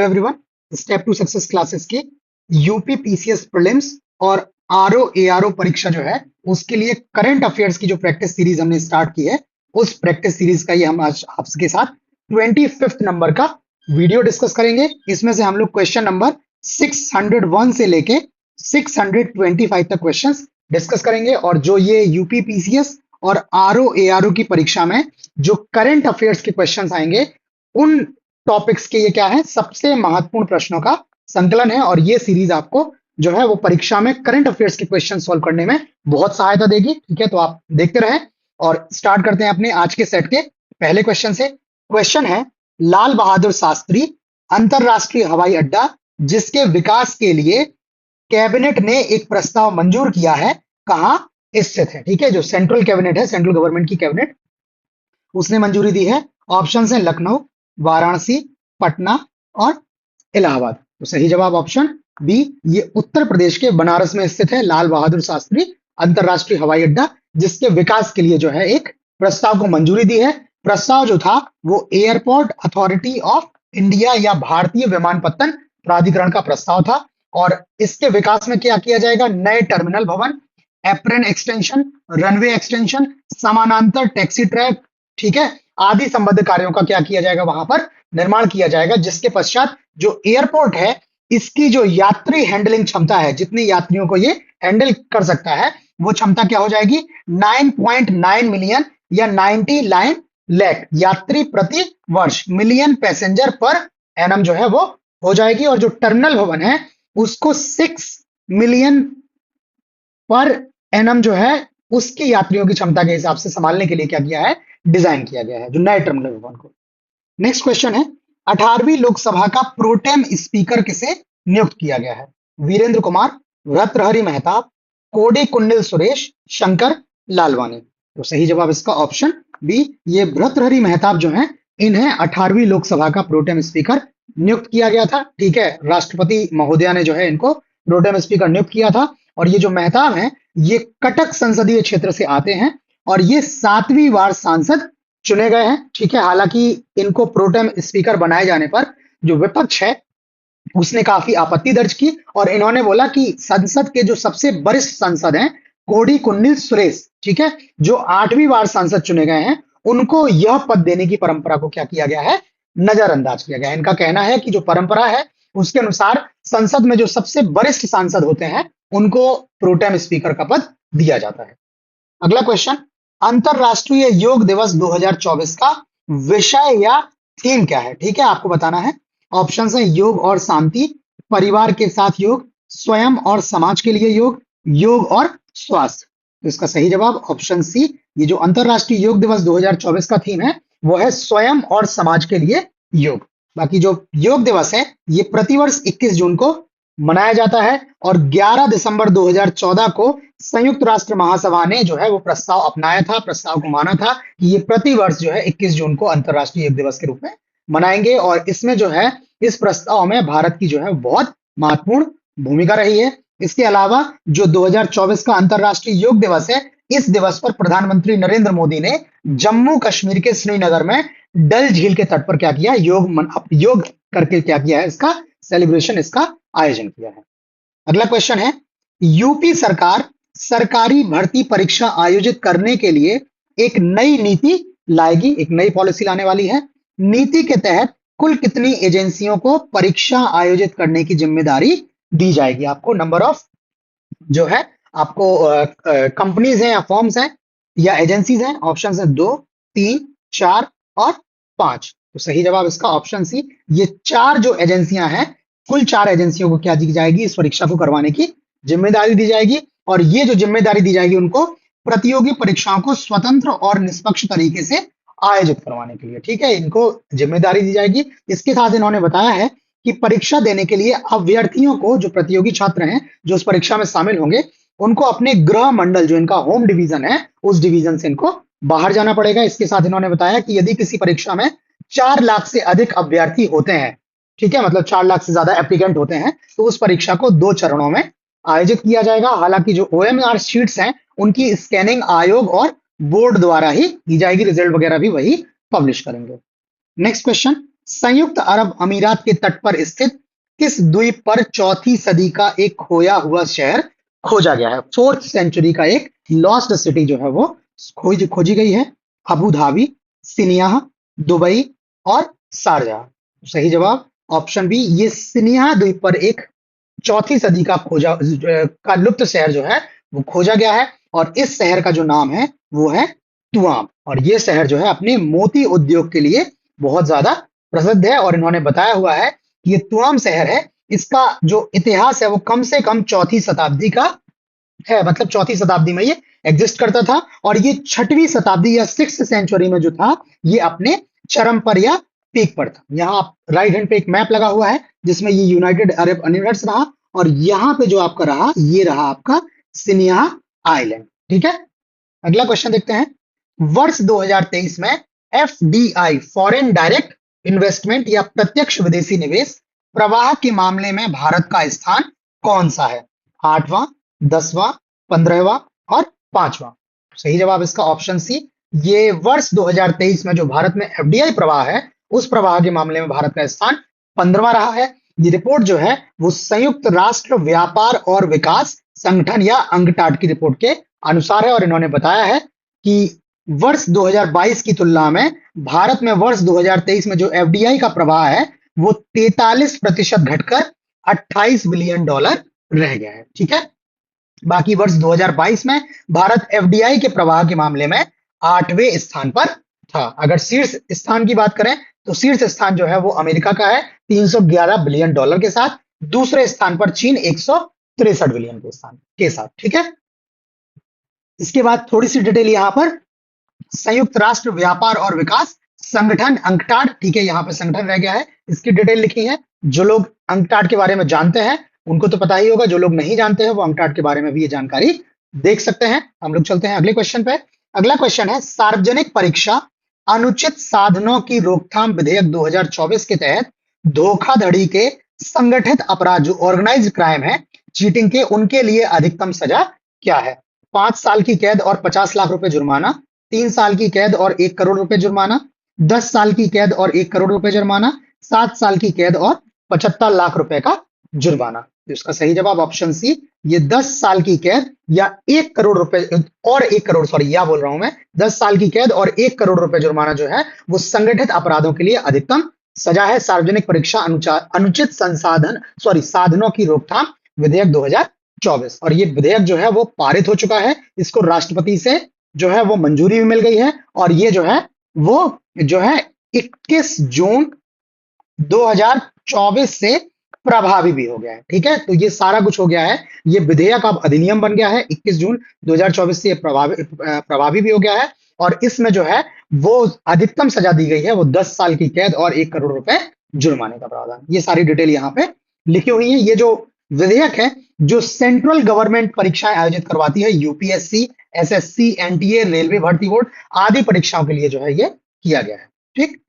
Everyone, step to success classes के UP PCS prelims और RO ARO परीक्षा जो है उसके लिए करंट अफेयर्स की जो प्रैक्टिस सीरीज हमने स्टार्ट की है, उस प्रैक्टिस सीरीज का ये हम आज आपके साथ 25th नंबर का वीडियो डिस्कस करेंगे। इसमें से हम लोग क्वेश्चन नंबर 601 से लेके 625 तक क्वेश्चंस डिस्कस करेंगे। और जो ये यूपी पीसीएस और आरओ एआरओ की परीक्षा में जो करंट अफेयर्स के क्वेश्चंस आएंगे, उन टॉपिक्स के ये क्या है, सबसे महत्वपूर्ण प्रश्नों का संकलन है। और ये सीरीज आपको जो है वो परीक्षा में करंट अफेयर्स के क्वेश्चन सॉल्व करने में बहुत सहायता देगी। ठीक है, तो आप देखते रहें और स्टार्ट करते हैं अपने आज के सेट के पहले क्वेश्चन से। क्वेश्चन है, लाल बहादुर शास्त्री अंतरराष्ट्रीय हवाई अड्डा जिसके विकास के लिए कैबिनेट ने एक प्रस्ताव मंजूर किया है, कहां स्थित है? ठीक है, जो सेंट्रल कैबिनेट है, सेंट्रल गवर्नमेंट की कैबिनेट, उसने मंजूरी दी है। ऑप्शन है लखनऊ, वाराणसी, पटना और इलाहाबाद। तो सही जवाब ऑप्शन बी, ये उत्तर प्रदेश के बनारस में स्थित है लाल बहादुर शास्त्री अंतरराष्ट्रीय हवाई अड्डा, जिसके विकास के लिए जो है एक प्रस्ताव को मंजूरी दी है। प्रस्ताव जो था वो एयरपोर्ट अथॉरिटी ऑफ इंडिया या भारतीय विमानपत्तन प्राधिकरण का प्रस्ताव था। और इसके विकास में क्या किया जाएगा? नए टर्मिनल भवन, एप्रन एक्सटेंशन, रनवे एक्सटेंशन, समानांतर टैक्सी ट्रैक, ठीक है, आदि संबद्ध कार्यों का क्या किया जाएगा? वहां पर निर्माण किया जाएगा। जिसके पश्चात जो एयरपोर्ट है, इसकी जो यात्री हैंडलिंग क्षमता है, जितने यात्रियों को ये हैंडल कर सकता है, वो क्षमता क्या हो जाएगी? 9.9 मिलियन या 90 लाख यात्री प्रति वर्ष, मिलियन पैसेंजर पर एनम जो है वो हो जाएगी। और जो टर्मिनल भवन है उसको 6 मिलियन पर एनम जो है उसकी यात्रियों की क्षमता के हिसाब से संभालने के लिए क्या किया है? डिजाइन किया गया है, जो नए टर्मिनल भवन को। नेक्स्ट क्वेश्चन है, 18वीं लोकसभा का प्रोटेम स्पीकर किसे नियुक्त किया गया है? वीरेंद्र कुमार, भर्तृहरि मेहताब, कोडी कुंडल सुरेश, शंकर लालवानी। तो सही जवाब इसका ऑप्शन बी, ये भर्तृहरि मेहताब जो हैं, इन्हें 18वीं लोकसभा का प्रोटेम स्पीकर नियुक्त किया गया था। ठीक है, राष्ट्रपति महोदया ने जो है इनको प्रोटेम स्पीकर नियुक्त किया था। और ये जो मेहताब हैं, ये कटक संसदीय क्षेत्र से आते हैं और ये 7वीं बार सांसद चुने गए हैं। ठीक है, हालांकि इनको प्रोटेम स्पीकर बनाए जाने पर जो विपक्ष है उसने काफी आपत्ति दर्ज की और इन्होंने बोला कि संसद के जो सबसे वरिष्ठ सांसद हैं, कोडी कुंडल सुरेश, ठीक है, जो 8वीं बार सांसद चुने गए हैं, उनको यह पद देने की परंपरा को क्या किया गया है? नजरअंदाज किया गया है। इनका कहना है कि जो परंपरा है उसके अनुसार संसद में जो सबसे वरिष्ठ सांसद होते हैं उनको प्रोटेम स्पीकर का पद दिया जाता है। अगला क्वेश्चन, अंतरराष्ट्रीय योग दिवस 2024 का विषय या थीम क्या है? ठीक है, आपको बताना है। ऑप्शन है योग और शांति, परिवार के साथ योग, स्वयं और समाज के लिए योग, योग और स्वास्थ्य। तो इसका सही जवाब ऑप्शन सी, ये जो अंतरराष्ट्रीय योग दिवस 2024 का थीम है वो है स्वयं और समाज के लिए योग। बाकी जो योग दिवस है ये प्रतिवर्ष 21 जून को मनाया जाता है और 11 दिसंबर 2014 को संयुक्त राष्ट्र महासभा ने जो है वो प्रस्ताव अपनाया था, प्रस्ताव को माना था कि ये प्रतिवर्ष जो है 21 जून को अंतरराष्ट्रीय योग दिवस के रूप में मनाएंगे। और इसमें जो है इस प्रस्ताव में भारत की जो है बहुत महत्वपूर्ण भूमिका रही है। इसके अलावा जो 2024 का अंतरराष्ट्रीय योग दिवस है, इस दिवस पर प्रधानमंत्री नरेंद्र मोदी ने जम्मू कश्मीर के श्रीनगर में डल झील के तट पर क्या किया? योग करके क्या किया है? इसका सेलिब्रेशन, इसका आयोजन किया है। अगला क्वेश्चन है, यूपी सरकार सरकारी भर्ती परीक्षा आयोजित करने के लिए एक नई नीति लाएगी, एक नई पॉलिसी लाने वाली है। नीति के तहत कुल कितनी एजेंसियों को परीक्षा आयोजित करने की जिम्मेदारी दी जाएगी? आपको नंबर ऑफ जो है आपको कंपनीज हैं या फॉर्म्स हैं या एजेंसीज हैं। ऑप्शन है 2, 3, 4 और 5। तो सही जवाब इसका ऑप्शन सी, ये 4 जो एजेंसियां हैं, कुल 4 एजेंसियों को क्या दी जाएगी? इस परीक्षा को करवाने की जिम्मेदारी दी जाएगी। और ये जो जिम्मेदारी दी जाएगी उनको प्रतियोगी परीक्षाओं को स्वतंत्र और निष्पक्ष तरीके से आयोजित करवाने के लिए, ठीक है, इनको जिम्मेदारी दी जाएगी। इसके साथ इन्होंने बताया है कि परीक्षा देने के लिए अभ्यर्थियों को, जो प्रतियोगी छात्र हैं जो उस परीक्षा में शामिल होंगे, उनको अपने गृह मंडल, जो इनका होम डिवीजन है, उस डिवीजन से इनको बाहर जाना पड़ेगा। इसके साथ इन्होंने बताया कि यदि किसी परीक्षा में 4 लाख से अधिक अभ्यर्थी होते हैं, ठीक है, मतलब 4 लाख से ज्यादा एप्लीकेंट होते हैं, तो उस परीक्षा को 2 चरणों में आयोजित किया जाएगा। हालांकि जो ओएमआर शीट्स हैं उनकी स्कैनिंग आयोग और बोर्ड द्वारा ही की जाएगी, रिजल्ट वगैरह भी वही पब्लिश करेंगे। नेक्स्ट क्वेश्चन, संयुक्त अरब अमीरात के तट पर स्थित किस द्वीप पर चौथी सदी का एक खोया हुआ शहर खोजा गया है? 4th सेंचुरी का एक लॉस्ट सिटी जो है वो खोजी गई है। अबू धाबी, सिनिया, दुबई और शारजाह। सही जवाब ऑप्शन बी, ये सिनिया द्वीप पर एक चौथी सदी का का लुप्त शहर जो है वो खोजा गया है, और इस शहर का जो नाम है वो है तुआम। और ये शहर जो है अपने मोती उद्योग के लिए बहुत ज्यादा प्रसिद्ध है, और इन्होंने बताया हुआ है कि ये तुआम शहर है, इसका जो इतिहास है वो कम से कम चौथी शताब्दी का है, मतलब चौथी शताब्दी में ये एग्जिस्ट करता था, और ये छठवीं शताब्दी या 6th सेंचुरी में जो था ये अपने चरम पर या पीक पर था। यहाँ राइट हैंड पे एक मैप लगा हुआ है जिसमें ये यूनाइटेड अरब एमिरेट्स रहा, और यहाँ पे जो आपका रहा ये रहा आपका सिनिया आइलैंड। ठीक है, अगला क्वेश्चन देखते हैं। वर्ष 2023 में एफडीआई फॉरेन डायरेक्ट इन्वेस्टमेंट या प्रत्यक्ष विदेशी निवेश प्रवाह के मामले में भारत का स्थान कौन सा है? 8वां, 10वां, 15वां और 5वां। सही जवाब इसका ऑप्शन सी, ये वर्ष 2023 में जो भारत में एफडीआई प्रवाह है उस प्रवाह के मामले में भारत का स्थान 15वां रहा है। ये रिपोर्ट जो है वो संयुक्त राष्ट्र व्यापार और विकास संगठन या अंगटाड की रिपोर्ट के अनुसार है, और इन्होंने बताया है कि वर्ष 2022 की तुलना में भारत में वर्ष 2023 में जो एफडीआई का प्रवाह है वो 43% घटकर 28 बिलियन डॉलर रह गया है। ठीक है, बाकी वर्ष 2022 में भारत एफडीआई के प्रवाह के मामले में 8वें स्थान पर था। अगर शीर्ष स्थान की बात करें तो शीर्ष स्थान जो है वो अमेरिका का है 311 बिलियन डॉलर के साथ। दूसरे स्थान पर चीन 163 बिलियन के साथ। ठीक है, इसके बाद थोड़ी सी डिटेल यहां पर संयुक्त राष्ट्र व्यापार और विकास संगठन अंकटाड, ठीक है, यहाँ पे संगठन रह गया है, इसकी डिटेल लिखी है। जो लोग अंकटाड के बारे में जानते हैं उनको तो पता ही होगा, जो लोग नहीं जानते हैं वो अंकटाड के बारे में भी ये जानकारी देख सकते हैं। हम लोग चलते हैं अगले क्वेश्चन पे। अगला क्वेश्चन है, सार्वजनिक परीक्षा अनुचित साधनों की रोकथाम विधेयक 2024 के तहत धोखाधड़ी के संगठित अपराध जो ऑर्गेनाइज्ड क्राइम है, चीटिंग के, उनके लिए अधिकतम सजा क्या है? 5 साल की कैद और 50 लाख रुपए जुर्माना, 3 साल की कैद और 1 करोड़ रुपए जुर्माना, 10 साल की कैद और 1 करोड़ रुपए जुर्माना, 7 साल की कैद और 75 लाख रुपए का जुर्माना। तो इसका सही जवाब ऑप्शन सी, ये 10 साल की कैद या 1 करोड़ रुपए और 1 करोड़, सॉरी या बोल रहा हूं मैं, 10 साल की कैद और 1 करोड़ रुपए जुर्माना जो है वो संगठित अपराधों के लिए अधिकतम सजा है। सार्वजनिक परीक्षा अनुचित साधनों की रोकथाम विधेयक 2024, और ये विधेयक जो है वो पारित हो चुका है, इसको राष्ट्रपति से जो है वो मंजूरी भी मिल गई है, और ये जो है वो जो है 21 जून 2024 से प्रभावी भी हो गया है। ठीक है, तो ये सारा कुछ हो गया है, ये विधेयक अब अधिनियम बन गया है। 21 जून 2024 से ये प्रभावी भी हो गया है, और इसमें जो है वो अधिकतम सजा दी गई है वो 10 साल की कैद और 1 करोड़ रुपए जुर्माने का प्रावधान। ये सारी डिटेल यहाँ पे लिखी हुई है। ये जो विधेयक है जो सेंट्रल गवर्नमेंट परीक्षाएं आयोजित करवाती है, यूपीएससी, एसएससी, एनटीए, रेलवे भर्ती बोर्ड आदि परीक्षाओं के लिए जो है ये किया गया है। ठीक,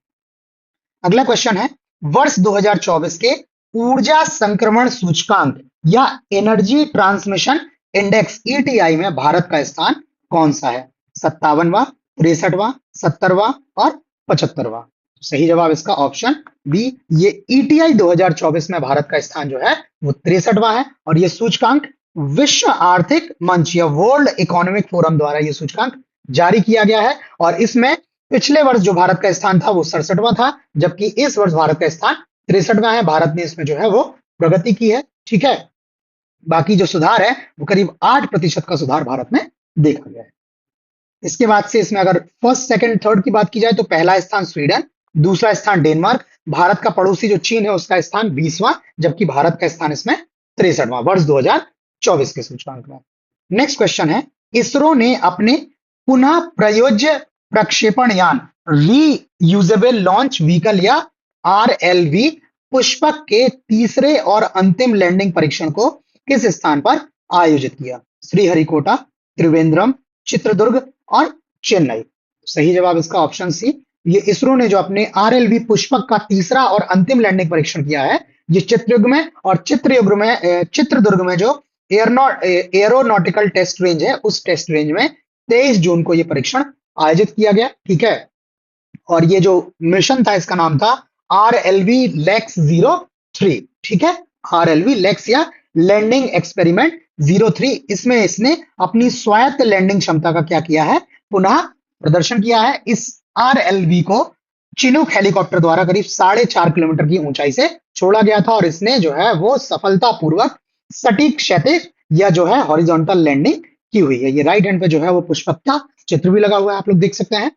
अगला क्वेश्चन है, वर्ष 2024 के ऊर्जा संक्रमण सूचकांक या एनर्जी ट्रांसमिशन इंडेक्स ईटीआई में भारत का स्थान कौन सा है? 57वां, 63वां, 70वां और 75वां। सही जवाब इसका ऑप्शन बी, ये ईटीआई 2024 में भारत का स्थान जो है वो 63वां है, और ये सूचकांक विश्व आर्थिक मंच या वर्ल्ड इकोनॉमिक फोरम द्वारा ये सूचकांक जारी किया गया है, और इसमें पिछले वर्ष जो भारत का स्थान था वो 67वां था, जबकि इस वर्ष भारत का स्थान 63वां है। भारत ने इसमें जो है वो प्रगति की है। ठीक है, बाकी जो सुधार है वो करीब 8% का सुधार भारत में देखा गया है। इसके बाद से इसमें अगर फर्स्ट, सेकंड, थर्ड की बात की जाए तो पहला स्थान स्वीडन, दूसरा स्थान डेनमार्क, भारत का पड़ोसी जो चीन है उसका स्थान 20वां, जबकि भारत का स्थान इसमें 63वां वर्ष 2024 के सूचकांक में। नेक्स्ट क्वेश्चन है, इसरो ने अपने पुनः प्रयोज्य प्रक्षेपण यान रीयूजेबल लॉन्च व्हीकल या आरएलवी पुष्पक के तीसरे और अंतिम लैंडिंग परीक्षण को किस स्थान पर आयोजित किया? श्रीहरिकोटा, त्रिवेंद्रम, चित्रदुर्ग और चेन्नई। सही जवाब इसका ऑप्शन सी, ये इसरो ने जो अपने आरएलवी पुष्पक का तीसरा और अंतिम लैंडिंग परीक्षण किया है ये चित्रदुर्ग में, और चित्रदुर्ग में जो एरोनॉटिकल टेस्ट रेंज है उस टेस्ट रेंज में 23 जून को ये परीक्षण आयोजित किया गया। ठीक है, और ये जो मिशन था इसका नाम था RLV लेक्स 03, ठीक है, RLV लेक्स या लैंडिंग एक्सपेरिमेंट 03, इसमें इसने अपनी स्वायत्त लैंडिंग क्षमता का क्या किया है, पुनः प्रदर्शन किया है। इस RLV को चिनूक हेलीकॉप्टर द्वारा करीब 4.5 किलोमीटर की ऊंचाई से छोड़ा गया था और इसने जो है वो सफलतापूर्वक सटीक क्षैतिज या जो है हॉरिजॉन्टल लैंडिंग की हुई है। ये राइट हैंड पे जो है वो पुष्पक का चित्र भी लगा हुआ है, आप लोग देख सकते हैं।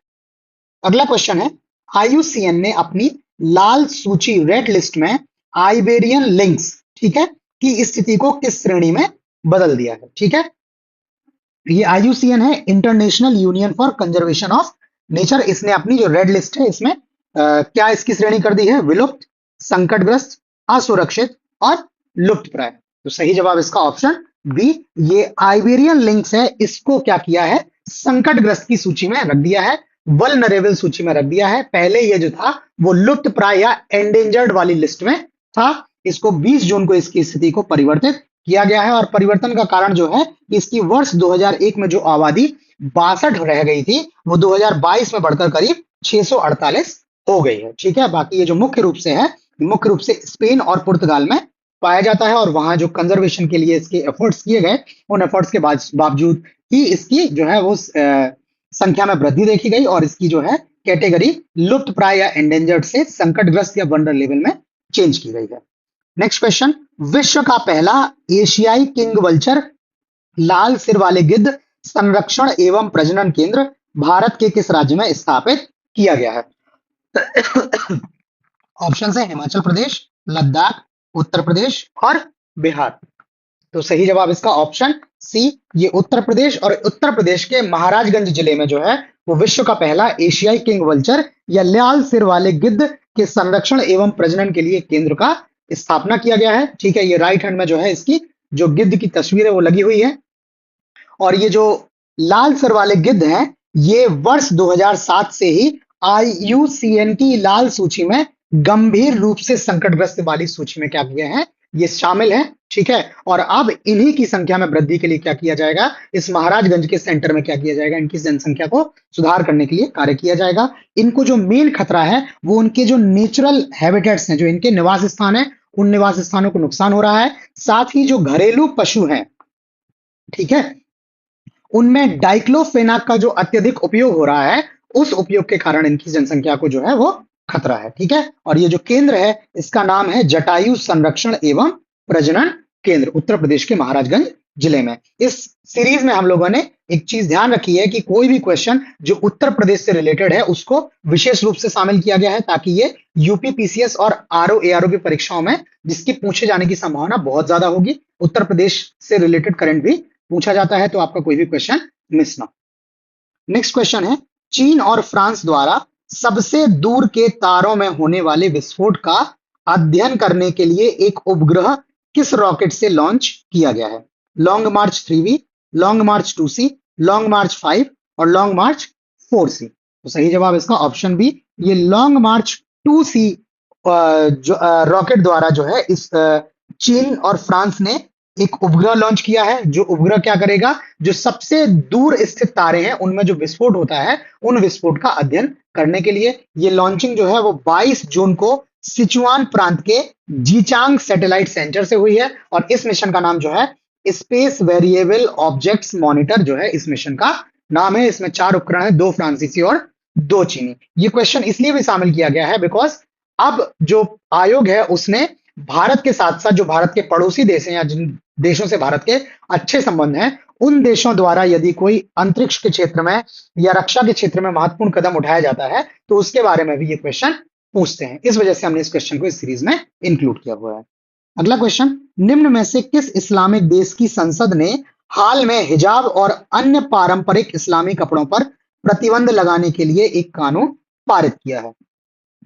अगला क्वेश्चन है, IUCN ने अपनी लाल सूची रेड लिस्ट में आइबेरियन लिंक्स, ठीक है, की स्थिति को किस श्रेणी में बदल दिया है, ठीक है। ये IUCN है, international union for conservation of nature. इसने अपनी जो रेड लिस्ट है इसमें क्या इसकी श्रेणी कर दी है, विलुप्त, संकटग्रस्त, असुरक्षित और लुप्त प्राय। तो सही जवाब इसका ऑप्शन बी, ये आइबेरियन लिंक्स है, इसको क्या किया है, संकटग्रस्त की सूची में रख दिया है, वल्नरेबल सूची में रख दिया है। पहले ये जो था वो लुप्त प्राय या एंडेंजर्ड वाली लिस्ट में था। इसको 20 जून को इसकी स्थिति को परिवर्तित किया गया है और परिवर्तन का कारण जो है, इसकी वर्ष 2001 में जो आबादी 62 रह गई थी वो 2022 में बढ़कर करीब 648 हो गई है, ठीक है। बाकी ये जो मुख्य रूप से है, मुख्य रूप से स्पेन और पुर्तगाल में पाया जाता है और वहां जो कंजर्वेशन के लिए इसके एफर्ट्स किए गए, उन एफर्ट्स के बावजूद ही इसकी जो है वो संख्या में वृद्धि देखी गई और इसकी जो है कैटेगरी लुप्त प्राय या एंडेंजर्ड से संकटग्रस्त या वंडर लेवल में चेंज की गई है। नेक्स्ट क्वेश्चन, विश्व का पहला एशियाई किंग वल्चर लाल सिर वाले गिद्ध संरक्षण एवं प्रजनन केंद्र भारत के किस राज्य में स्थापित किया गया है? ऑप्शन है हिमाचल प्रदेश, लद्दाख, उत्तर प्रदेश और बिहार। तो सही जवाब इसका ऑप्शन सी, ये उत्तर प्रदेश, और उत्तर प्रदेश के महाराजगंज जिले में जो है वो विश्व का पहला एशियाई किंग वल्चर या लाल सिर वाले गिद्ध के संरक्षण एवं प्रजनन के लिए केंद्र का स्थापना किया गया है, ठीक है। ये राइट हैंड में जो है इसकी जो गिद्ध की तस्वीर है वो लगी हुई है और ये जो लाल सिर वाले गिद्ध हैं ये वर्ष 2007 से ही IUCN की लाल सूची में गंभीर रूप से संकटग्रस्त वाली सूची में क्या किए हैं, ये शामिल है, ठीक है। और अब इन्हीं की संख्या में वृद्धि के लिए क्या किया जाएगा, इस महाराजगंज के सेंटर में क्या किया जाएगा, इनकी जनसंख्या को सुधार करने के लिए कार्य किया जाएगा। इनको जो मेन खतरा है वो उनके जो नेचुरल हैबिटेट्स हैं, जो इनके निवास स्थान है, उन निवास स्थानों को नुकसान हो रहा है। साथ ही जो घरेलू पशु हैं, ठीक है, उनमें डाइक्लोफेनाक का जो अत्यधिक उपयोग हो रहा है, उस उपयोग के कारण इनकी जनसंख्या को जो है वो खतरा है, ठीक है। और ये जो केंद्र है इसका नाम है जटायु संरक्षण एवं प्रजनन केंद्र, उत्तर प्रदेश के महाराजगंज जिले में। इस सीरीज में हम लोगों ने एक चीज ध्यान रखी है कि कोई भी क्वेश्चन जो उत्तर प्रदेश से रिलेटेड है उसको विशेष रूप से शामिल किया गया है ताकि ये यूपी पीसीएस और RO-ARO की परीक्षाओं में जिसकी पूछे जाने की संभावना बहुत ज्यादा होगी, उत्तर प्रदेश से रिलेटेड करंट भी पूछा जाता है तो आपका कोई भी क्वेश्चन मिस ना। नेक्स्ट क्वेश्चन है, चीन और फ्रांस द्वारा सबसे दूर के तारों में होने वाले विस्फोट का अध्ययन करने के लिए एक उपग्रह किस रॉकेट से लॉन्च किया गया है? लॉन्ग मार्च 3V, लॉन्ग मार्च 2C, लॉन्ग मार्च 5 और लॉन्ग मार्च 4C। तो सही जवाब इसका ऑप्शन बी, ये लॉन्ग मार्च 2C जो रॉकेट द्वारा जो है इस चीन और फ्रांस ने एक उपग्रह लॉन्च किया है। जो उपग्रह क्या करेगा, जो सबसे दूर स्थित तारे हैं उनमें जो विस्फोट होता है उन विस्फोट का अध्ययन करने के लिए ये लॉन्चिंग जो है वो 22 जून को सिचुआन प्रांत के जीचांग सैटेलाइट सेंटर से हुई है और इस मिशन का नाम जो है स्पेस वेरिएबल ऑब्जेक्ट्स मॉनिटर जो है इस मिशन का नाम है। इसमें 4 उपकरण है, 2 फ्रांसीसी और 2 चीनी। ये क्वेश्चन इसलिए भी शामिल किया गया है बिकॉज अब जो आयोग है उसने भारत के साथ साथ जो भारत के पड़ोसी देश हैं या जिन देशों से भारत के अच्छे संबंध हैं उन देशों द्वारा यदि कोई अंतरिक्ष के क्षेत्र में या रक्षा के क्षेत्र में महत्वपूर्ण कदम उठाया जाता है तो उसके बारे में भी ये क्वेश्चन पूछते हैं। इस वजह से हमने इस क्वेश्चन को इस सीरीज में इंक्लूड किया हुआ है। अगला क्वेश्चन, निम्न में से किस इस्लामिक देश की संसद ने हाल में हिजाब और अन्य पारंपरिक इस्लामी कपड़ों पर प्रतिबंध लगाने के लिए एक कानून पारित किया है?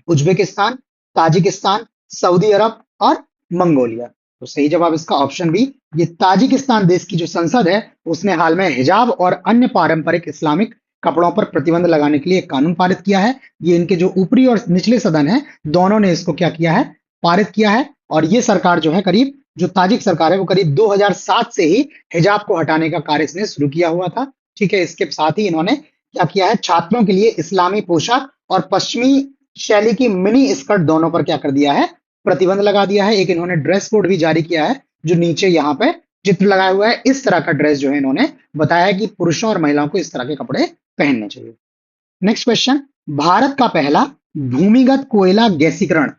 उज्बेकिस्तान, ताजिकिस्तान, सऊदी अरब और मंगोलिया। तो सही जवाब इसका ऑप्शन बी, ये ताजिकिस्तान देश की जो संसद है उसने हाल में हिजाब और अन्य पारंपरिक इस्लामिक कपड़ों पर प्रतिबंध लगाने के लिए एक कानून पारित किया है। ये इनके जो ऊपरी और निचले सदन है दोनों ने इसको क्या किया है, पारित किया है। और ये सरकार जो है करीब जो ताजिक सरकार है वो करीब 2007 से ही हिजाब को हटाने का कार्य इसने शुरू किया हुआ था, ठीक है। इसके साथ ही इन्होंने क्या किया है, छात्रों के लिए इस्लामी पोशाक और पश्चिमी शैली की मिनी स्कर्ट दोनों पर क्या कर दिया है, प्रतिबंध लगा दिया है। एक इन्होंने ड्रेस कोड भी जारी किया है, जो नीचे यहाँ पे चित्र लगाया हुआ है। इस तरह का ड्रेस जो है इन्होंने बताया है कि पुरुषों और महिलाओं को इस तरह के कपड़े पहनने चाहिए। नेक्स्ट क्वेश्चन, भारत का पहला भूमिगत कोयला गैसीकरण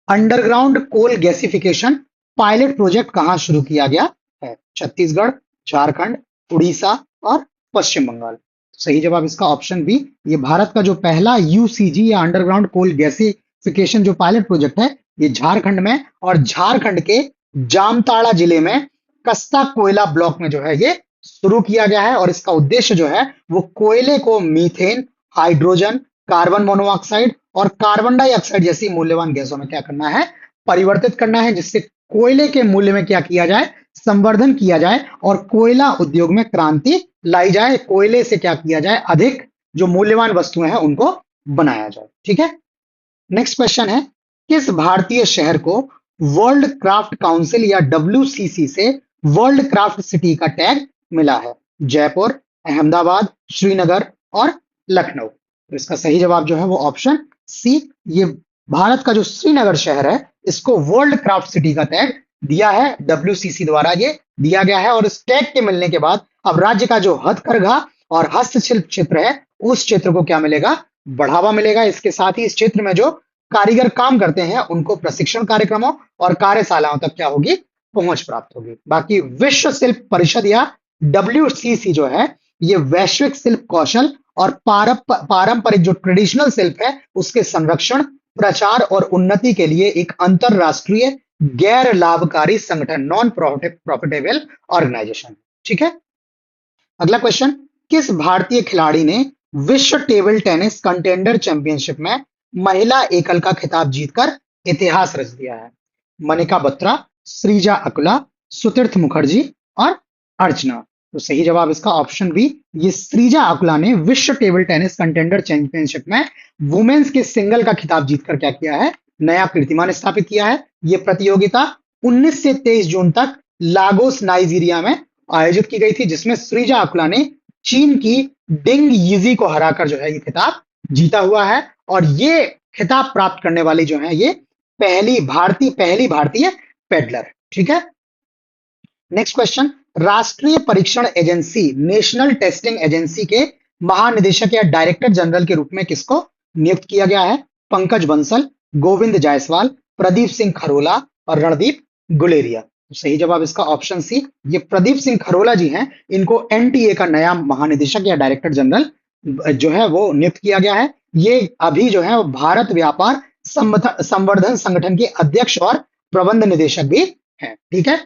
underground coal gasification pilot project कहां शुरू किया गया है? छत्तीसगढ़, झारखंड, उड़ीसा और पश्चिम बंगाल। सही जवाब इसका ऑप्शन बी, ये भारत का जो पहला यूसीजी या अंडरग्राउंड कोल गैसिफिकेशन जो पायलट प्रोजेक्ट है, ये झारखंड में और झारखंड के जामताड़ा जिले में कस्ता कोयला ब्लॉक में जो है ये शुरू किया गया है। और इसका उद्देश्य जो है वो कोयले को मीथेन, हाइड्रोजन, कार्बन मोनोऑक्साइड और कार्बन डाइऑक्साइड जैसी मूल्यवान गैसों में क्या करना है, परिवर्तित करना है, जिससे कोयले के मूल्य में क्या किया जाए, संवर्धन किया जाए और कोयला उद्योग में क्रांति लाई जाए। कोयले से क्या किया जाए, अधिक जो मूल्यवान वस्तुएं हैं उनको बनाया जाए। ठीक है। नेक्स्ट क्वेश्चन है, किस भारतीय शहर को वर्ल्ड क्राफ्ट काउंसिल या WCC से वर्ल्ड क्राफ्ट सिटी का टैग मिला है? जयपुर, अहमदाबाद, श्रीनगर और लखनऊ। तो इसका सही जवाब जो है वो ऑप्शन सी, ये भारत का जो श्रीनगर शहर है इसको वर्ल्ड क्राफ्ट सिटी का टैग दिया है, WCC द्वारा ये दिया गया है। और इस टैग के मिलने के बाद अब राज्य का जो हथकरघा और हस्तशिल्प क्षेत्र है उस क्षेत्र को क्या मिलेगा, बढ़ावा मिलेगा। इसके साथ ही इस क्षेत्र में जो कारीगर काम करते हैं उनको प्रशिक्षण कार्यक्रमों और कार्यशालाओं तक क्या होगी, पहुंच प्राप्त होगी। बाकी विश्व शिल्प परिषद या WCC जो है ये वैश्विक शिल्प कौशल और पारंपरिक जो ट्रेडिशनल शिल्प है उसके संरक्षण, प्रचार और उन्नति के लिए एक अंतरराष्ट्रीय गैर लाभकारी संगठन, नॉन प्रॉफिटेबल ऑर्गेनाइजेशन। ठीक है। अगला क्वेश्चन, किस भारतीय खिलाड़ी ने विश्व टेबल टेनिस कंटेंडर चैंपियनशिप में महिला एकल का खिताब जीतकर इतिहास रच दिया है? मनिका बत्रा, श्रीजा अकुला, सुतीर्थ मुखर्जी और अर्चना। तो सही जवाब इसका ऑप्शन बी, ये श्रीजा अकुला ने विश्व टेबल टेनिस कंटेंडर चैंपियनशिप में वुमेन्स के सिंगल का खिताब जीतकर क्या किया है, नया कीर्तिमान स्थापित किया है। यह प्रतियोगिता 19 से 23 जून तक लागोस नाइजीरिया में आयोजित की गई थी, जिसमें श्रीजा अकुला ने चीन की डिंग यीजी को हराकर जो है ये खिताब जीता हुआ है। और ये खिताब प्राप्त करने वाली जो है ये पहली भारतीय पेडलर। ठीक है। नेक्स्ट क्वेश्चन, राष्ट्रीय परीक्षण एजेंसी नेशनल टेस्टिंग एजेंसी के महानिदेशक या डायरेक्टर जनरल के रूप में किसको नियुक्त किया गया है? पंकज बंसल, गोविंद जायसवाल, प्रदीप सिंह खरोला और रणदीप गुलेरिया। तो सही जवाब इसका ऑप्शन सी, ये प्रदीप सिंह खरोला जी हैं, इनको NTA का नया महानिदेशक या डायरेक्टर जनरल जो है वो नियुक्त किया गया है। ये अभी जो है वो भारत व्यापार संवर्धन संगठन के अध्यक्ष और प्रबंध निदेशक भी हैं। ठीक है।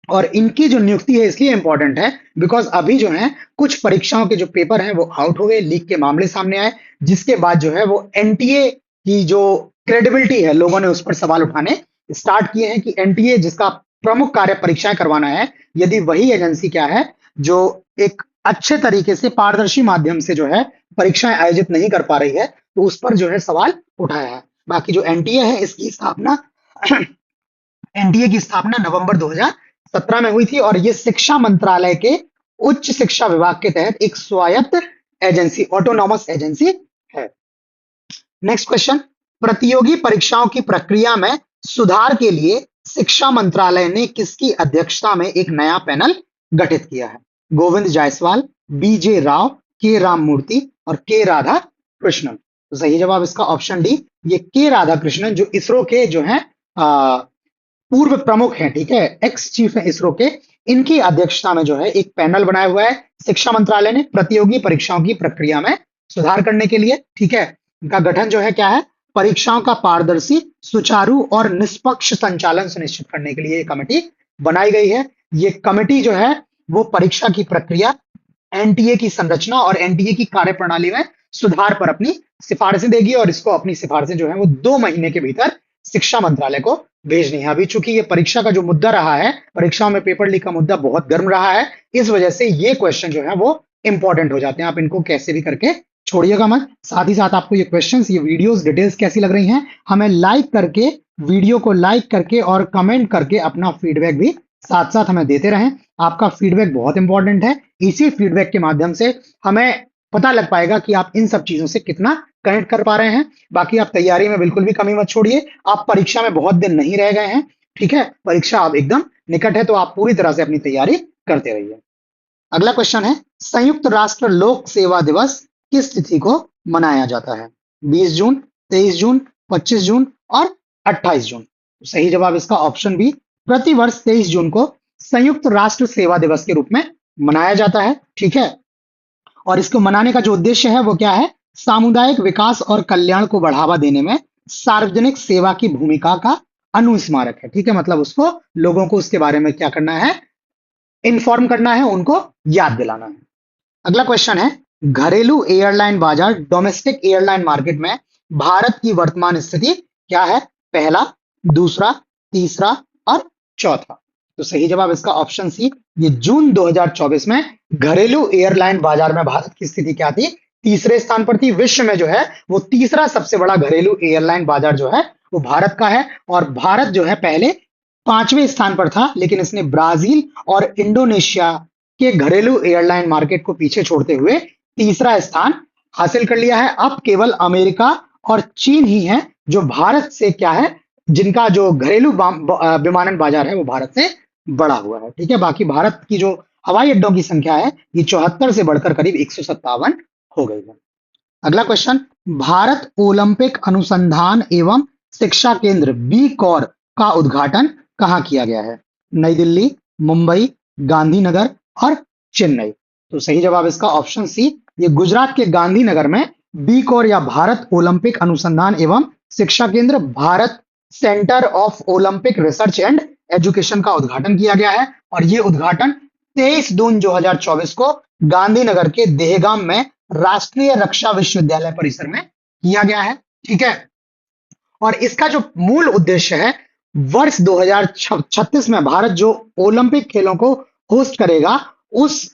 और इनकी जो नियुक्ति है इसलिए इंपॉर्टेंट है बिकॉज अभी जो है कुछ परीक्षाओं के जो पेपर हैं वो आउट हो गए, लीक के मामले सामने आए, जिसके बाद जो है वो NTA की जो क्रेडिबिलिटी है लोगों ने उस पर सवाल उठाने स्टार्ट किए हैं कि NTA जिसका प्रमुख कार्य परीक्षाएं करवाना है, यदि वही एजेंसी क्या है जो एक अच्छे तरीके से पारदर्शी माध्यम से जो है परीक्षाएं आयोजित नहीं कर पा रही है, तो उस पर जो है सवाल उठाया है। बाकी जो NTA है इसकी स्थापना NTA की स्थापना नवंबर 2017 में हुई थी और ये शिक्षा मंत्रालय के उच्च शिक्षा विभाग के तहत एक स्वायत्त एजेंसी, ऑटोनॉमस एजेंसी है। नेक्स्ट क्वेश्चन, प्रतियोगी परीक्षाओं की प्रक्रिया में सुधार के लिए शिक्षा मंत्रालय ने किसकी अध्यक्षता में एक नया पैनल गठित किया है? गोविंद जायसवाल, BJ राव, के राममूर्ति और के राधा कृष्णन। तो सही जवाब इसका ऑप्शन डी, ये के राधा कृष्णन जो इसरो के जो है पूर्व प्रमुख हैं, ठीक है, एक्स चीफ है इसरो के, इनकी अध्यक्षता में जो है एक पैनल बनाया हुआ है शिक्षा मंत्रालय ने प्रतियोगी परीक्षाओं की प्रक्रिया में सुधार करने के लिए। ठीक है। इनका गठन जो है क्या है, परीक्षाओं का पारदर्शी, सुचारू और निष्पक्ष संचालन सुनिश्चित करने के लिए कमेटी बनाई गई है। ये कमेटी जो है वो परीक्षा की प्रक्रिया, NTA की संरचना और NTA की कार्यप्रणाली में सुधार पर अपनी सिफारिशें देगी और इसको अपनी सिफारिशें जो है वो 2 महीने के भीतर शिक्षा मंत्रालय को भेजनी है। अभी चूंकि ये परीक्षा का जो मुद्दा रहा है, परीक्षाओं में पेपर लीक का मुद्दा बहुत गर्म रहा है, इस वजह से ये क्वेश्चन जो है वो इंपॉर्टेंट हो जाते हैं। आप इनको कैसे भी करके छोड़िएगा मत। साथ ही साथ आपको ये क्वेश्चंस, ये वीडियोस, डिटेल्स कैसी लग रही हैं, हमें लाइक करके, वीडियो को लाइक करके और कमेंट करके अपना फीडबैक भी साथ साथ हमें देते रहें। आपका फीडबैक बहुत इंपॉर्टेंट है। इसी फीडबैक के माध्यम से हमें पता लग पाएगा कि आप इन सब चीजों से कितना कनेक्ट कर पा रहे हैं। बाकी आप तैयारी में बिल्कुल भी कमी मत छोड़िए। आप परीक्षा में बहुत दिन नहीं रह गए हैं, ठीक है, परीक्षा अब एकदम निकट है, तो आप पूरी तरह से अपनी तैयारी करते रहिए। अगला क्वेश्चन है, संयुक्त राष्ट्र लोक सेवा दिवस किस तिथि को मनाया जाता है? 20 जून, 23 जून, 25 जून और 28 जून। सही जवाब इसका ऑप्शन बी, प्रतिवर्ष 23 जून को संयुक्त राष्ट्र सेवा दिवस के रूप में मनाया जाता है, ठीक है। और इसको मनाने का जो उद्देश्य है वो क्या है? सामुदायिक विकास और कल्याण को बढ़ावा देने में सार्वजनिक सेवा की भूमिका का अनुस्मारक है, ठीक है। मतलब उसको, लोगों को उसके बारे में क्या करना है? इन्फॉर्म करना है, उनको याद दिलाना है। अगला क्वेश्चन है, घरेलू एयरलाइन बाजार डोमेस्टिक एयरलाइन मार्केट में भारत की वर्तमान स्थिति क्या है? पहला, दूसरा, तीसरा और चौथा। तो सही जवाब इसका ऑप्शन सी, ये जून 2024 में घरेलू एयरलाइन बाजार में भारत की स्थिति क्या थी? तीसरे स्थान पर थी। विश्व में जो है वो तीसरा सबसे बड़ा घरेलू एयरलाइन बाजार जो है वो भारत का है। और भारत जो है पहले 5वें स्थान पर था, लेकिन इसने ब्राजील और इंडोनेशिया के घरेलू एयरलाइन मार्केट को पीछे छोड़ते हुए तीसरा स्थान हासिल कर लिया है। अब केवल अमेरिका और चीन ही है जो भारत से क्या है, जिनका जो घरेलू विमानन बाजार है वो भारत से बड़ा हुआ है, ठीक है। बाकी भारत की जो हवाई अड्डों की संख्या है ये 74 से बढ़कर करीब 157 हो गई है। अगला क्वेश्चन, भारत ओलंपिक अनुसंधान एवं शिक्षा केंद्र बी कॉर का उद्घाटन कहाँ किया गया है? नई दिल्ली, मुंबई, गांधीनगर और चेन्नई। तो सही जवाब इसका ऑप्शन सी, ये गुजरात के गांधीनगर में बी कॉर या भारत ओलंपिक अनुसंधान एवं शिक्षा केंद्र, Bharat centre of Olympic research and education का उद्घाटन किया गया है। और ये उद्घाटन 23 जून 2024 को गांधीनगर के देहगाम में राष्ट्रीय रक्षा विश्वविद्यालय परिसर में किया गया है, ठीक है। और इसका जो मूल उद्देश्य है, वर्ष 2036 में भारत जो ओलंपिक खेलों को होस्ट करेगा, उस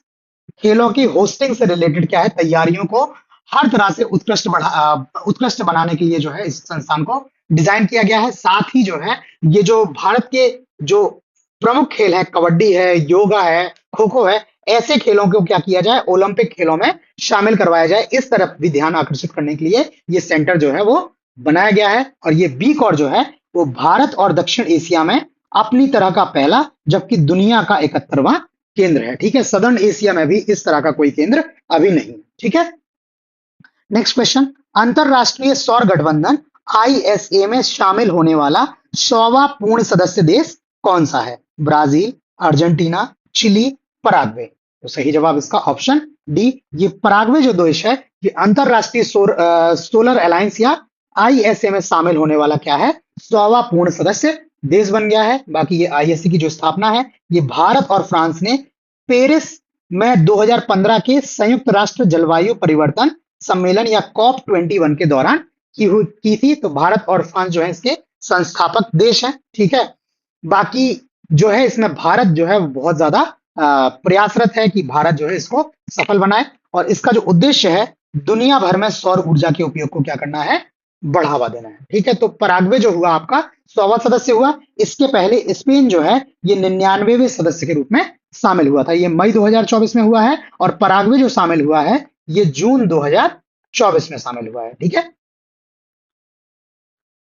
खेलों की होस्टिंग से रिलेटेड क्या है, तैयारियों को हर तरह से उत्कृष्ट बनाने के लिए जो है इस संस्थान को डिजाइन किया गया है। साथ ही जो है ये जो भारत के जो प्रमुख खेल है, कबड्डी है, योगा है, खो खो है, ऐसे खेलों को क्या किया जाए, ओलंपिक खेलों में शामिल करवाया जाए। इस तरफ भी ध्यान आकर्षित करने के लिए ये सेंटर जो है वो बनाया गया है। और ये बी कॉर जो है वो भारत और दक्षिण एशिया में अपनी तरह का पहला, जबकि दुनिया का 71वां केंद्र है, ठीक है। सदर्न एशिया में भी इस तरह का कोई केंद्र अभी नहीं, ठीक है। नेक्स्ट क्वेश्चन, अंतरराष्ट्रीय सौर गठबंधन आईएसए में शामिल होने वाला 100वां पूर्ण सदस्य देश कौन सा है? Brazil, Argentina, Chile, Paraguay. तो सही जवाब इसका ऑप्शन डी, ये पराग्वे जो देश है ये अंतरराष्ट्रीय सोलर अलायंस या आईएसए में शामिल होने वाला क्या है, 100वां पूर्ण सदस्य देश बन गया है। बाकी ये आईएसए की जो स्थापना है ये भारत और फ्रांस ने पेरिस में 2015 के संयुक्त राष्ट्र जलवायु परिवर्तन सम्मेलन या COP21 के दौरान की थी। तो भारत और फ्रांस जो है इसके संस्थापक देश हैं, ठीक है। बाकी जो है इसमें भारत जो है बहुत ज्यादा प्रयासरत है कि भारत जो है इसको सफल बनाए। और इसका जो उद्देश्य है, दुनिया भर में सौर ऊर्जा के उपयोग को क्या करना है, बढ़ावा देना है, ठीक है। तो पराग्वे जो हुआ आपका 100वां सदस्य हुआ। इसके पहले स्पेन जो है ये 99वें सदस्य के रूप में शामिल हुआ था। ये मई 2024 में हुआ है। और पराग्वे जो शामिल हुआ है ये जून 2024 में शामिल हुआ है, ठीक है।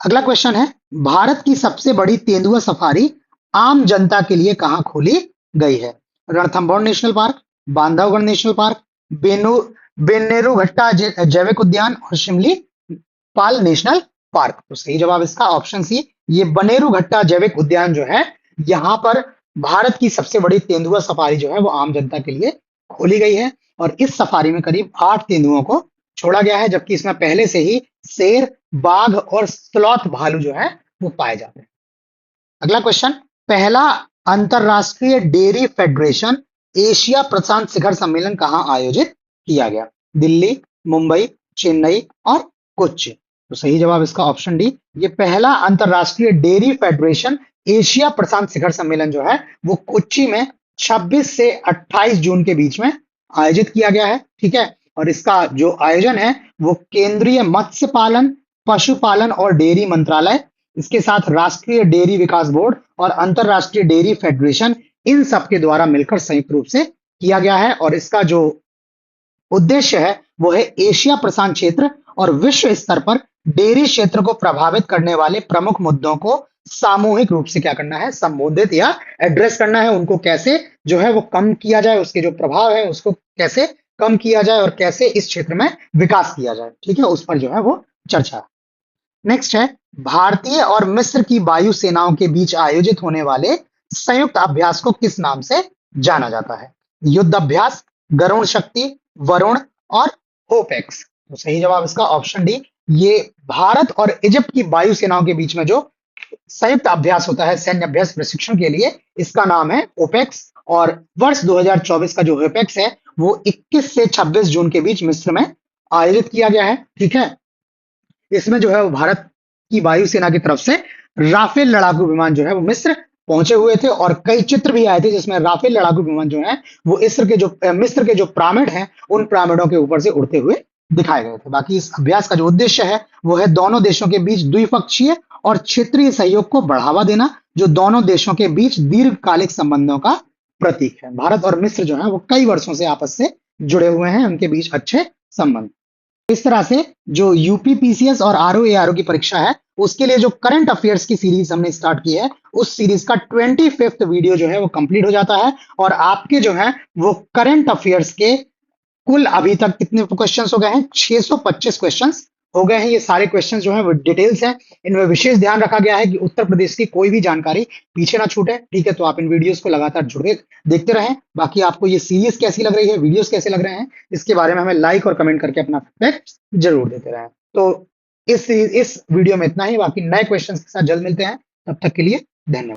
अगला क्वेश्चन है, भारत की सबसे बड़ी तेंदुआ सफारी आम जनता के लिए कहां खोली गई है? Ranthambore national park, Bandhavgarh national park, Bannerghatta जैविक उद्यान और शिमली पाल नेशनल पार्क। तो सही जवाब इसका ऑप्शन सी, ये बनेरुघट्टा जैविक उद्यान जो है, यहां पर भारत की सबसे बड़ी तेंदुआ सफारी जो है वो आम जनता के लिए खोली गई है। और इस सफारी में करीब 8 तेंदुओं को छोड़ा गया है, जबकि इसमें पहले से ही शेर, बाघ और स्लॉथ भालू जो है वो पाए जाते हैं। अगला क्वेश्चन, पहला अंतरराष्ट्रीय डेयरी फेडरेशन एशिया प्रशांत शिखर सम्मेलन कहां आयोजित किया गया? दिल्ली, मुंबई, चेन्नई और कोच्चि। तो सही जवाब इसका ऑप्शन डी, ये पहला अंतरराष्ट्रीय डेयरी फेडरेशन एशिया प्रशांत शिखर सम्मेलन जो है वो कोच्चि में 26 से 28 जून के बीच में आयोजित किया गया है, ठीक है। और इसका जो आयोजन है वो केंद्रीय मत्स्य पालन, पशुपालन और डेयरी मंत्रालय, इसके साथ राष्ट्रीय डेयरी विकास बोर्ड और अंतरराष्ट्रीय डेयरी फेडरेशन, इन सब के द्वारा मिलकर संयुक्त रूप से किया गया है। और इसका जो उद्देश्य है वो है एशिया प्रशांत क्षेत्र और विश्व स्तर पर डेयरी क्षेत्र को प्रभावित करने वाले प्रमुख मुद्दों को सामूहिक रूप से क्या करना है, संबोधित या एड्रेस करना है। उनको कैसे जो है वो कम किया जाए, उसके जो प्रभाव है उसको कैसे कम किया जाए और कैसे इस क्षेत्र में विकास किया जाए, ठीक है, उस पर जो है वो चर्चा। नेक्स्ट है, भारतीय और मिस्र की वायु सेनाओं के बीच आयोजित होने वाले संयुक्त अभ्यास को किस नाम से जाना जाता है? युद्ध अभ्यास, गरुण शक्ति, वरुण और होपेक्स। तो सही जवाब इसका ऑप्शन डी। ये भारत और इजिप्ट की वायु सेनाओं के बीच में जो संयुक्त अभ्यास होता है सैन्य अभ्यास प्रशिक्षण के लिए, इसका नाम है ओपेक्स। और वर्ष 2024 का जो ओपेक्स है वो 21 से 26 जून के बीच मिस्र में आयोजित किया गया है, ठीक है। इसमें जो है वो भारत की वायुसेना की तरफ से राफेल लड़ाकू विमान जो है वो मिस्र पहुंचे हुए थे और कई चित्र भी आए थे जिसमें राफेल लड़ाकू विमान जो है वो मिस्र के जो पिरामिड हैं उन पिरामिडों के ऊपर से उड़ते हुए दिखाए गए थे। बाकी इस अभ्यास का जो उद्देश्य है वो है दोनों देशों के बीच द्विपक्षीय और क्षेत्रीय सहयोग को बढ़ावा देना, जो दोनों देशों के बीच दीर्घकालिक संबंधों का प्रतीक है। भारत और मिस्र जो है वो कई वर्षों से आपस से जुड़े हुए हैं, उनके बीच अच्छे संबंध। इस तरह से जो यूपी पीसीएस और आरओ की परीक्षा है उसके लिए जो करंट अफेयर्स की सीरीज हमने स्टार्ट की है उस सीरीज का 25th वीडियो जो है वो कंप्लीट हो जाता है और आपके जो है वो करंट अफेयर्स के कुल अभी तक कितने क्वेश्चंस हो गए हैं? 625 क्वेश्चंस हो गए हैं। ये सारे क्वेश्चंस जो हैं वो डिटेल्स हैं, इनमें विशेष ध्यान रखा गया है कि उत्तर प्रदेश की कोई भी जानकारी पीछे ना छूटे, ठीक है। तो आप इन वीडियोस को लगातार जुड़े देखते रहें। बाकी आपको ये सीरीज कैसी लग रही है, वीडियोस कैसे लग रहे हैं, इसके बारे में हमें लाइक और कमेंट करके अपना फीडबैक जरूर देते रहें। तो इस वीडियो में इतना ही, बाकी नए क्वेश्चन के साथ जल्द मिलते हैं, तब तक के लिए धन्यवाद।